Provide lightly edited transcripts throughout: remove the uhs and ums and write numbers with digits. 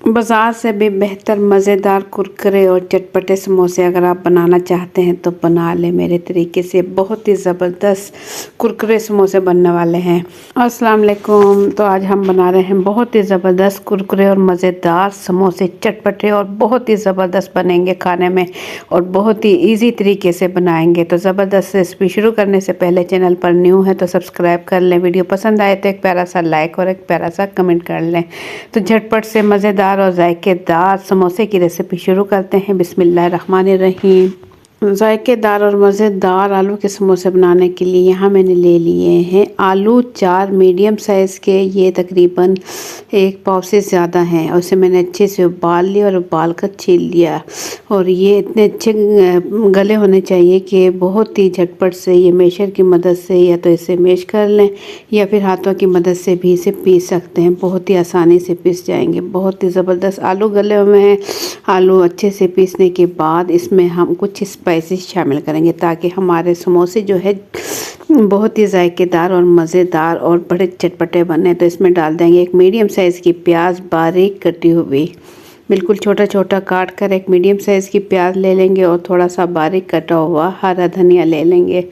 बाज़ार से भी बेहतर मज़ेदार कुरकुरे और चटपटे समोसे अगर आप बनाना चाहते हैं तो बना लें। मेरे तरीके से बहुत ही ज़बरदस्त कुरकुरे समोसे बनने वाले हैं। अस्सलाम वालेकुम। तो आज हम बना रहे हैं बहुत ही ज़बरदस्त कुरकुरे और मज़ेदार समोसे, चटपटे और बहुत ही ज़बरदस्त बनेंगे खाने में और बहुत ही ईजी तरीके से बनाएंगे। तो ज़बरदस्त रेसिपी शुरू करने से पहले चैनल पर न्यू है तो सब्सक्राइब कर लें। वीडियो पसंद आए तो एक प्यारा सा लाइक और एक प्यारा सा कमेंट कर लें। तो झटपट से मज़ेदार और जायकेदार समोसे की रेसिपी शुरू करते हैं। बिस्मिल्लाहिर्रहमानिर्रहीम। जायकेदार और मज़ेदार आलू के समोसे बनाने के लिए यहाँ मैंने ले लिए हैं आलू 4 मीडियम साइज़ के। ये तकरीबन 1 पाव से ज़्यादा हैं और उसे मैंने अच्छे से उबाल लिया और उबाल कर छील लिया। और ये इतने अच्छे गले होने चाहिए कि बहुत ही झटपट से ये मैशर की मदद से या तो इसे मैश कर लें या फिर हाथों की मदद से भी इसे पीस सकते हैं। बहुत ही आसानी से पीस जाएंगे। बहुत ही ज़बरदस्त आलू गले हुए हैं। आलू अच्छे से पीसने के बाद इसमें हम कुछ स्पाइसेस शामिल करेंगे ताकि हमारे समोसे जो है बहुत ही जायकेदार और मज़ेदार और बड़े चटपटे बने। तो इसमें डाल देंगे एक मीडियम साइज़ की प्याज बारीक कटी हुई, बिल्कुल छोटा छोटा काट कर एक मीडियम साइज़ की प्याज ले लेंगे और थोड़ा सा बारीक कटा हुआ हरा धनिया ले लेंगे।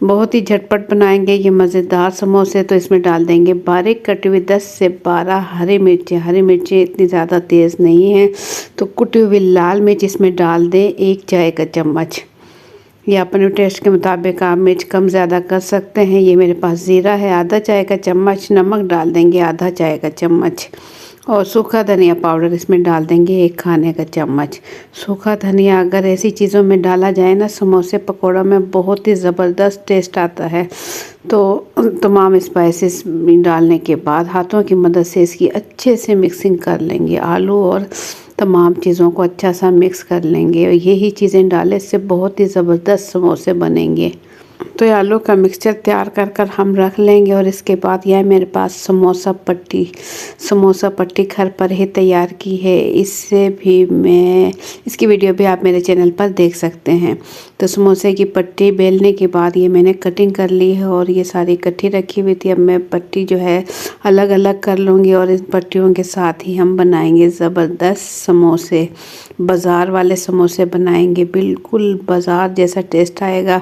बहुत ही झटपट बनाएंगे ये मज़ेदार समोसे। तो इसमें डाल देंगे बारीक कटी हुई 10 से 12 हरी मिर्चें। हरी मिर्चें इतनी ज़्यादा तेज़ नहीं हैं तो कुटी हुई लाल मिर्च इसमें डाल दें 1 चाय का चम्मच। या अपने टेस्ट के मुताबिक आप मिर्च कम ज़्यादा कर सकते हैं। ये मेरे पास ज़ीरा है आधा चाय का चम्मच। नमक डाल देंगे आधा चाय का चम्मच और सूखा धनिया पाउडर इसमें डाल देंगे 1 खाने का चम्मच। सूखा धनिया अगर ऐसी चीज़ों में डाला जाए ना समोसे पकौड़ों में बहुत ही ज़बरदस्त टेस्ट आता है। तो तमाम स्पाइसेस डालने के बाद हाथों की मदद से इसकी अच्छे से मिक्सिंग कर लेंगे। आलू और तमाम चीज़ों को अच्छा सा मिक्स कर लेंगे और यही चीज़ें डालने से बहुत ही ज़बरदस्त समोसे बनेंगे। तो ये आलू का मिक्सचर तैयार कर हम रख लेंगे। और इसके बाद यह मेरे पास समोसा पट्टी घर पर ही तैयार की है। इससे भी मैं इसकी वीडियो भी आप मेरे चैनल पर देख सकते हैं। तो समोसे की पट्टी बेलने के बाद ये मैंने कटिंग कर ली है और ये सारी इकट्ठी रखी हुई थी। अब मैं पट्टी जो है अलग अलग कर लूँगी और इन पट्टियों के साथ ही हम बनाएंगे ज़बरदस्त समोसे। बाज़ार वाले समोसे बनाएंगे, बिल्कुल बाज़ार जैसा टेस्ट आएगा।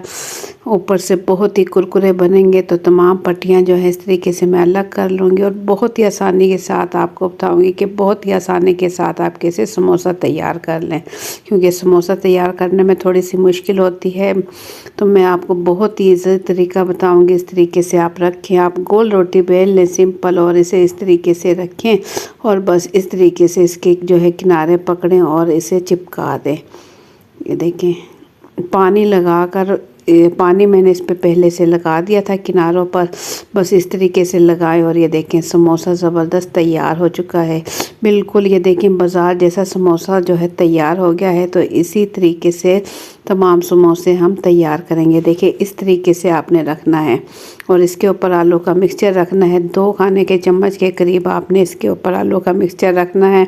ऊपर से बहुत ही कुरकुरे बनेंगे। तो तमाम पट्टियाँ जो है इस तरीके से मैं अलग कर लूँगी और बहुत ही आसानी के साथ आपको बताऊँगी कि बहुत ही आसानी के साथ आप कैसे समोसा तैयार कर लें, क्योंकि समोसा तैयार करने में थोड़ी सी मुश्किल होती है। तो मैं आपको बहुत ही ईज़ी तरीका बताऊँगी। इस तरीके से आप रखें, आप गोल रोटी बेल लें सिंपल और इसे इस तरीके से रखें और बस इस तरीके से इसके जो है किनारे पकड़ें और इसे चिपका दें। ये देखें पानी लगाकर पानी मैंने इस पे पहले से लगा दिया था किनारों पर, बस इस तरीके से लगाएं और ये देखें समोसा ज़बरदस्त तैयार हो चुका है। बिल्कुल ये देखें बाज़ार जैसा समोसा जो है तैयार हो गया है। तो इसी तरीके से तमाम समोसे हम तैयार करेंगे। देखिए इस तरीके से आपने रखना है और इसके ऊपर आलू का मिक्सचर रखना है। 2 खाने के चम्मच के करीब आपने इसके ऊपर आलू का मिक्सचर रखना है।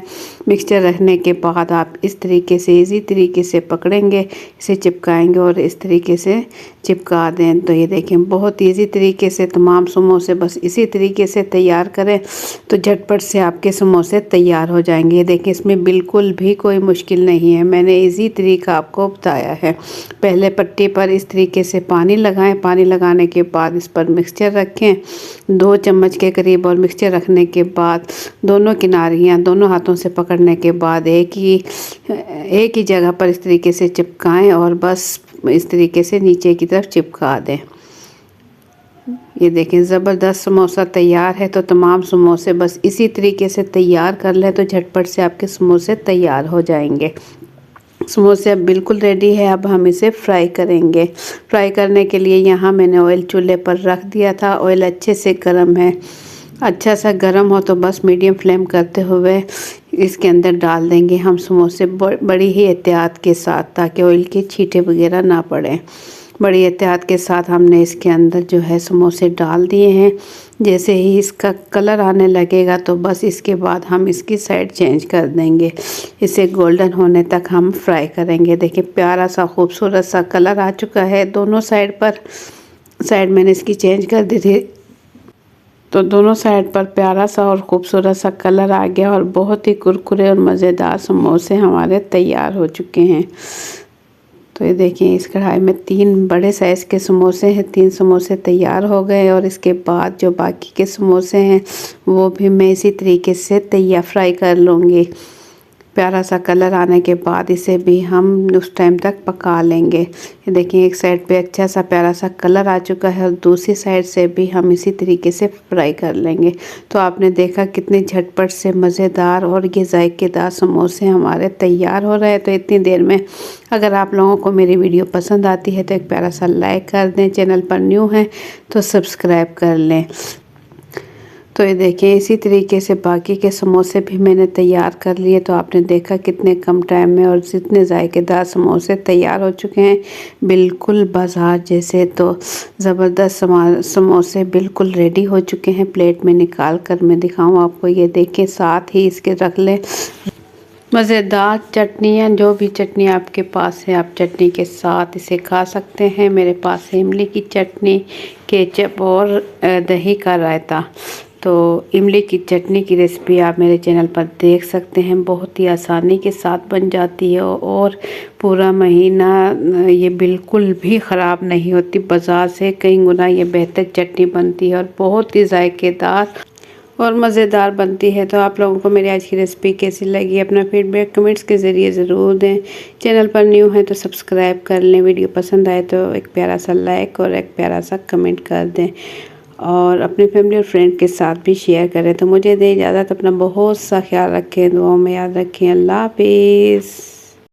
मिक्सचर रखने के बाद आप इस तरीके से इजी तरीके से पकड़ेंगे, इसे चिपकाएंगे और इस तरीके से चिपका दें। तो ये देखें बहुत इजी तरीके से तमाम समोसे बस इसी तरीके से तैयार करें तो झटपट से आपके समोसे तैयार हो जाएंगे। ये देखें इसमें बिल्कुल भी कोई मुश्किल नहीं है, मैंने इजी तरीका आपको बताया है। पहले पट्टी पर इस तरीके से पानी लगाएं, पानी लगाने के बाद इस पर मिक्सचर रखें 2 चम्मच के करीब और मिक्सचर रखने के बाद दोनों किनारियाँ दोनों हाथों से पकड़ने के बाद एक ही जगह पर इस तरीके से चिपकाएं और बस इस तरीके से नीचे की तरफ चिपका दें। ये देखें ज़बरदस्त समोसा तैयार है। तो तमाम समोसे बस इसी तरीके से तैयार कर लें तो झटपट से आपके समोसे तैयार हो जाएंगे। समोसे अब बिल्कुल रेडी है। अब हम इसे फ्राई करेंगे। फ्राई करने के लिए यहाँ मैंने ऑयल चूल्हे पर रख दिया था। ऑयल अच्छे से गर्म है, अच्छा सा गर्म हो तो बस मीडियम फ्लेम करते हुए इसके अंदर डाल देंगे हम समोसे बड़ी ही एहतियात के साथ, ताकि ऑयल के छींटे वगैरह ना पड़े। बड़ी एहतियात के साथ हमने इसके अंदर जो है समोसे डाल दिए हैं। जैसे ही इसका कलर आने लगेगा तो बस इसके बाद हम इसकी साइड चेंज कर देंगे। इसे गोल्डन होने तक हम फ्राई करेंगे। देखिए प्यारा सा खूबसूरत सा कलर आ चुका है दोनों साइड पर। साइड मैंने इसकी चेंज कर दी थी। तो दोनों साइड पर प्यारा सा और खूबसूरत सा कलर आ गया और बहुत ही कुरकुरे और मज़ेदार समोसे हमारे तैयार हो चुके हैं। तो ये देखिए इस कढ़ाई में 3 बड़े साइज़ के समोसे हैं, 3 समोसे तैयार हो गए और इसके बाद जो बाकी के समोसे हैं वो भी मैं इसी तरीके से तैयार फ्राई कर लूँगी। प्यारा सा कलर आने के बाद इसे भी हम उस टाइम तक पका लेंगे। ये देखिए एक साइड पे अच्छा सा प्यारा सा कलर आ चुका है और दूसरी साइड से भी हम इसी तरीके से फ्राई कर लेंगे। तो आपने देखा कितने झटपट से मज़ेदार और ये जायकेदार समोसे हमारे तैयार हो रहे हैं। तो इतनी देर में अगर आप लोगों को मेरी वीडियो पसंद आती है तो एक प्यारा सा लाइक कर दें, चैनल पर न्यू है तो सब्सक्राइब कर लें। तो ये देखिए इसी तरीके से बाकी के समोसे भी मैंने तैयार कर लिए। तो आपने देखा कितने कम टाइम में और जितने जायकेदार समोसे तैयार हो चुके हैं, बिल्कुल बाज़ार जैसे। तो ज़बरदस्त समोसे बिल्कुल रेडी हो चुके हैं। प्लेट में निकाल कर मैं दिखाऊं आपको। ये देखिए साथ ही इसके रख लें मज़ेदार चटनियाँ, जो भी चटनी आपके पास है आप चटनी के साथ इसे खा सकते हैं। मेरे पास है इमली की चटनी, केचप और दही का रायता। तो इमली की चटनी की रेसिपी आप मेरे चैनल पर देख सकते हैं, बहुत ही आसानी के साथ बन जाती है और पूरा महीना ये बिल्कुल भी ख़राब नहीं होती। बाज़ार से कई गुना ये बेहतर चटनी बनती है और बहुत ही जायकेदार और मज़ेदार बनती है। तो आप लोगों को मेरी आज की रेसिपी कैसी लगी अपना फीडबैक कमेंट्स के ज़रिए ज़रूर दें। चैनल पर न्यू है तो सब्सक्राइब कर लें। वीडियो पसंद आए तो एक प्यारा सा लाइक और एक प्यारा सा कमेंट कर दें और अपने फैमिली और फ्रेंड के साथ भी शेयर करें। तो मुझे दें इजाज़त, अपना बहुत सा ख्याल रखें, दुआओं में याद रखें। अल्लाह हाफिज़।